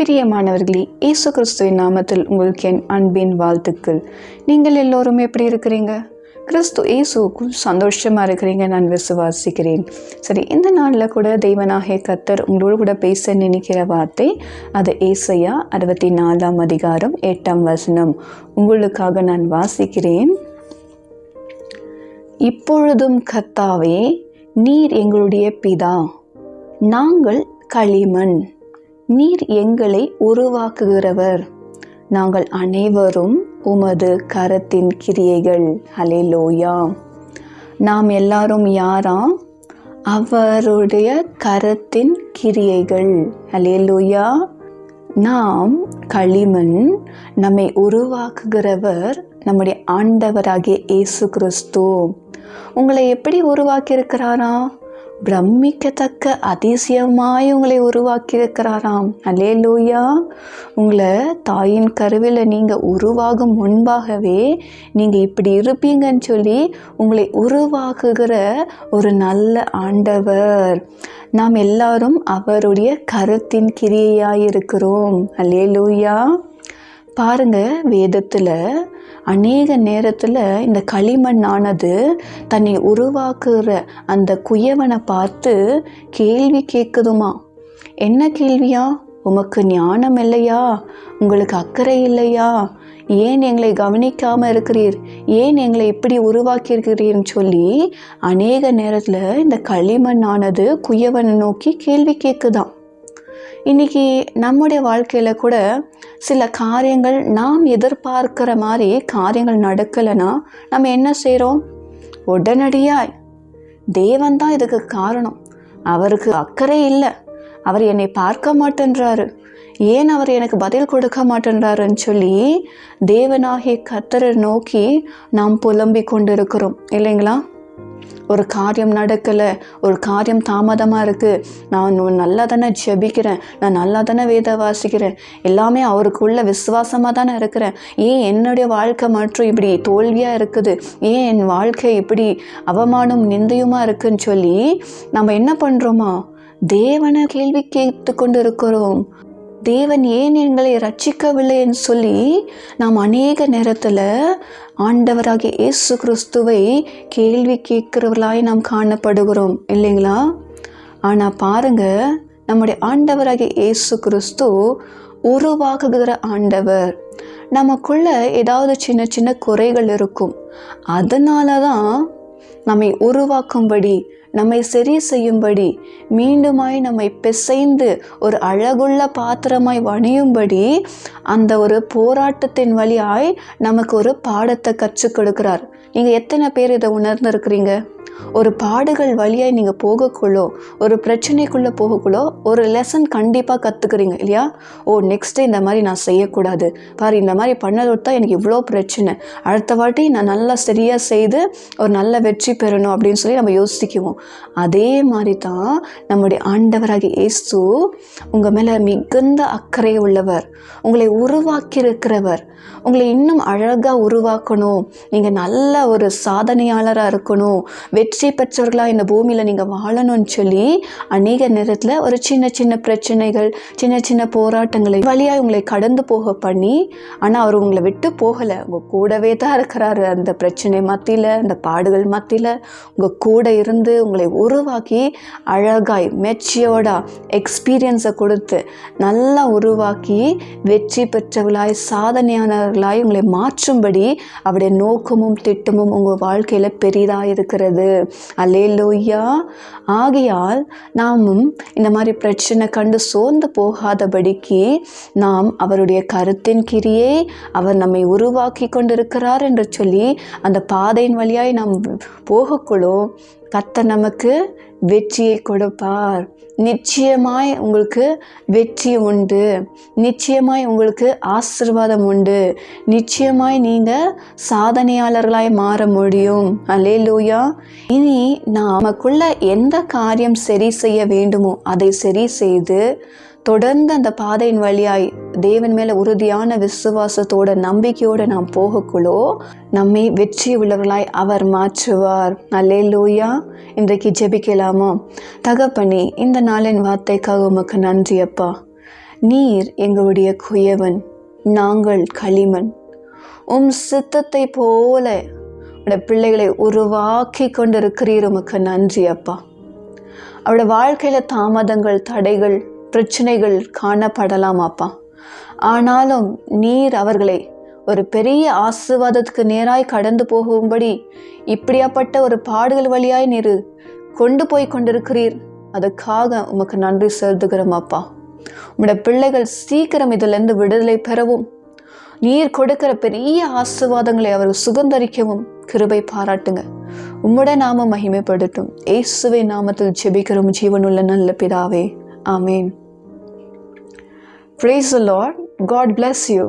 பிரியமானவர்களே, இயேசு கிறிஸ்துவின் நாமத்தில் உங்களுக்கு என் அன்பின் வாழ்த்துக்கள். நீங்கள் எல்லோரும் எப்படி இருக்கிறீங்க? கிறிஸ்து இயேசுவுக்கும் சந்தோஷமாக இருக்கிறீங்க நான் விசுவாசிக்கிறேன். சரி, இந்த நாளில் கூட தெய்வனாகிய கர்த்தர் உங்களோடு கூட பேச நினைக்கிற வார்த்தை அது ஏசாயா 64 அதிகாரம் 8 உங்களுக்காக நான் வாசிக்கிறேன். இப்பொழுதும் கர்த்தாவே, நீர் எங்களுடைய பிதா, நாங்கள் களிமண், நீர் எங்களை உருவாக்குகிறவர், நாங்கள் அனைவரும் உமது கரத்தின் கிரியைகள். ஹல்லேலூயா. நாம் எல்லாரும் யாரா? அவருடைய கரத்தின் கிரியைகள். ஹல்லேலூயா. நாம் களிமண், நம்மை உருவாக்குகிறவர் நம்முடைய ஆண்டவராகிய இயேசு கிறிஸ்து. உங்களை எப்படி உருவாக்கியிருக்கிறாரா? பிரமிக்கத்தக்க அதிசயமாய் உங்களை உருவாக்கியிருக்கிறாராம். அல்லேலூயா. உங்களை தாயின் கருவில் நீங்கள் உருவாகும் முன்பாகவே நீங்கள் இப்படி இருப்பீங்கன்னு சொல்லி உங்களை உருவாக்குகிற ஒரு நல்ல ஆண்டவர். நாம் எல்லாரும் அவருடைய கரத்தின் கிரியையாயிருக்கிறோம். அல்லேலூயா. பாருங்க, வேதத்தில் அநேக நேரத்தில் இந்த களிமண்ணானது தன்னை உருவாக்குற அந்த குயவனை பார்த்து கேள்வி கேட்குதுமா. என்ன கேள்வியா? உமக்கு ஞானம் இல்லையா? உங்களுக்கு அக்கறை இல்லையா? ஏன் எங்களை கவனிக்காமல் இருக்கிறீர்? ஏன் எங்களை இப்படி உருவாக்கியிருக்கிறீர்னு சொல்லி அநேக நேரத்தில் இந்த களிமண்ணானது குயவனை நோக்கி கேள்வி கேட்குதான். இன்றைக்கி நம்முடைய வாழ்க்கையில் கூட சில காரியங்கள் நாம் எதிர்பார்க்கிற மாதிரி காரியங்கள் நடக்கலைன்னா நம்ம என்ன செய்கிறோம்? உடனடியாக தேவன் தான் இதுக்கு காரணம், அவருக்கு அக்கறை இல்லை, அவர் என்னை பார்க்க மாட்டேன்றாரு, ஏன் அவர் எனக்கு பதில் கொடுக்க மாட்டேன்றாருன்னு சொல்லி தேவனாகிய கர்த்தரை நோக்கி நாம் புலம்பிக் கொண்டிருக்கிறோம் இல்லைங்களா? ஒரு காரியம் நடக்கலை, ஒரு காரியம் தாமதமாக இருக்குது, நான் நல்லா தானே ஜெபிக்கிறேன், நான் நல்லா தானே வேத வாசிக்கிறேன், எல்லாமே அவருக்குள்ள விசுவாசமாக தானே இருக்கிறேன், ஏன் என்னுடைய வாழ்க்கை மற்றும் இப்படி தோல்வியாக இருக்குது, ஏன் என் வாழ்க்கை இப்படி அவமானம் நிந்தையுமாக இருக்குன்னு சொல்லி நம்ம என்ன பண்ணுறோமா? தேவனை கேள்வி கேட்டு கொண்டு இருக்கிறோம். தேவன் ஏன் எங்களை ரட்சிக்கவில்லைன்னு சொல்லி நாம் அநேக நேரத்தில் ஆண்டவராகிய இயேசு கிறிஸ்துவை கேள்வி கேட்கிறவர்களாய் நாம் காணப்படுகிறோம் இல்லைங்களா? ஆனால் பாருங்க, நம்முடைய ஆண்டவராகிய இயேசு கிறிஸ்து உருவாக்குகிற ஆண்டவர். நமக்குள்ள ஏதாவது சின்ன சின்ன குறைகள் இருக்கும், அதனால தான் நம்மை உருவாக்கும்படி, நம்மை சரி செய்யும்படி, மீண்டுமாய் நம்மை பிசைந்து ஒரு அழகுள்ள பாத்திரமாய் வணியும்படி அந்த ஒரு போராட்டத்தின் வழியாய் நமக்கு ஒரு பாடத்தை கற்றுக் கொடுக்கிறார். நீங்கள் எத்தனை பேர் இதை உணர்ந்திருக்கிறீங்க? ஒரு பாடுகள் வழியாய் நீங்கள் போகக்குள்ளோ, ஒரு பிரச்சனைக்குள்ளே போகக்குள்ளோ ஒரு லெசன் கண்டிப்பாக கற்றுக்குறீங்க இல்லையா? ஓ, நெக்ஸ்ட்டு இந்த மாதிரி நான் செய்யக்கூடாது, பாரு இந்த மாதிரி பண்ணதோடு தான் எனக்கு இவ்வளோ பிரச்சனை, அடுத்த வாட்டி நான் நல்லா சரியாக செய்து ஒரு நல்ல வெற்றி பெறணும் அப்படின்னு சொல்லி நம்ம யோசிக்குவோம். அதே மாதிரி தான் நம்முடைய ஆண்டவராகிய இயேசு உங்கள் மேலே மிகுந்த அக்கறை உள்ளவர், உங்களை உருவாக்கியிருக்கிறவர், உங்களை இன்னும் அழகாக உருவாக்கணும், நீங்கள் நல்ல ஒரு சாதனையாளராக இருக்கணும், வெற்றி பெற்றவர்களாக இந்த பூமியில் நீங்கள் வாழணும்னு சொல்லி அநேக நேரத்தில் ஒரு சின்ன சின்ன பிரச்சனைகள், சின்ன சின்ன போராட்டங்களை வழியாக உங்களை கடந்து போக பண்ணி, ஆனால் அவர் உங்களை விட்டு போகலை, உங்கள் கூடவே தான் இருக்கிறாரு. அந்த பிரச்சனை மத்தியில், அந்த பாடுகள் மத்தியில் உங்கள் கூட இருந்து உங்களை உருவாக்கி அழகாய் மெச்சியோடா எக்ஸ்பீரியன்ஸை கொடுத்து நல்லா உருவாக்கி வெற்றி பெற்றவர்களாய் சாதனையானவர்களாய் உங்களை மாற்றும்படி அவருடைய நோக்கமும் திட்டமும் உங்கள் வாழ்க்கையில் பெரிதாக இருக்கிறது. அல்லேலூயா. ஆகையால் நாமும் இந்த மாதிரி பிரச்சனை கண்டு சோர்ந்து போகாதபடிக்கு நாம் அவருடைய கருத்தின் கிரியை, அவர் நம்மை உருவாக்கி கொண்டிருக்கிறார் என்று சொல்லி அந்த பாதையின் வழியாய் நாம் போகக்குள்ளோ கர்த்தர் நமக்கு வெற்றியை கொடுப்பார். நிச்சயமாய் உங்களுக்கு வெற்றி உண்டு, நிச்சயமாய் உங்களுக்கு ஆசீர்வாதம் உண்டு, நிச்சயமாய் நீங்கள் சாதனையாளர்களாய் மாற முடியும். அல்லேலூயா. இனி நமக்குள்ள எந்த காரியம் சரி செய்ய வேண்டுமோ அதை சரி செய்து தொடர்ந்து அந்த பாதையின் வழியாய் தேவன் மேலே உறுதியான விசுவாசத்தோட நம்பிக்கையோடு நாம் போகக்குள்ளோ நம்மை வெற்றி உள்ளவர்களாய் அவர் மாற்றுவார். அல்லேலூயா. இன்றைக்கு ஜெபிக்கலாமா? தகப்பனே, இந்த நாளின் வார்த்தைக்காக உமக்கு நன்றி அப்பா. நீர் எங்களுடைய குயவன், நாங்கள் களிமண். உம் சித்தத்தை போல உடைய பிள்ளைகளை உருவாக்கி கொண்டிருக்கிறீர். உமக்கு நன்றி அப்பா. அவருடைய வாழ்க்கையில் தாமதங்கள், தடைகள், பிரச்சனைகள் காணப்படலாம் அப்பா. ஆனாலும் நீர் அவர்களை ஒரு பெரிய ஆசீர்வாதத்துக்கு நேராய் கடந்து போகும்படி இப்படியாப்பட்ட ஒரு பாடுகள் வழியாய் நீர் கொண்டு போய் கொண்டிருக்கிறீர். அதுக்காக உமக்கு நன்றி செலுத்துகிறோம் அப்பா. உம்முடைய பிள்ளைகள் சீக்கிரம் இதிலிருந்து விடுதலை பெறவும், நீர் கொடுக்கிற பெரிய ஆசீர்வாதங்களை அவர் சுகந்தரிக்கவும் கிருபை பாராட்டுங்க. உம்முடைய நாமம் மகிமைப்படட்டும். இயேசுவின் நாமத்தில் ஜெபிக்கிறோம் ஜீவனுள்ள நல்ல பிதாவே. ஆமென். Praise the Lord. God bless you.